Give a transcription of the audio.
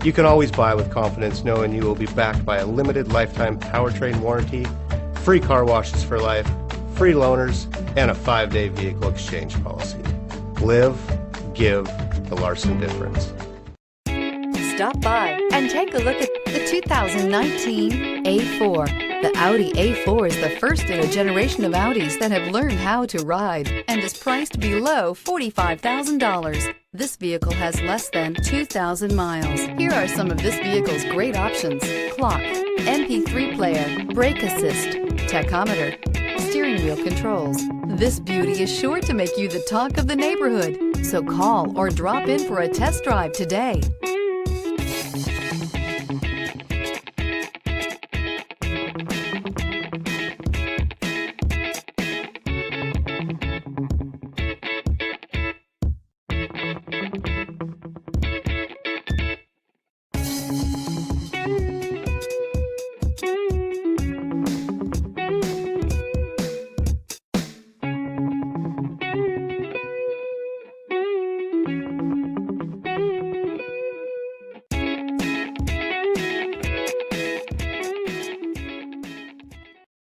You can always buy with confidence knowing you will be backed by a limited lifetime powertrain warranty, free car washes for life, free loaners, and a 5-day vehicle exchange policy. Live, give the Larson difference. Stop by and take a look at the 2019 A4. The Audi A4 is the first in a generation of Audis that have learned how to ride and is priced below $45,000. This vehicle has less than 2,000 miles. Here are some of this vehicle's great options: clock, MP3 player, brake assist, tachometer, steering wheel controls. This beauty is sure to make you the talk of the neighborhood. So call or drop in for a test drive today.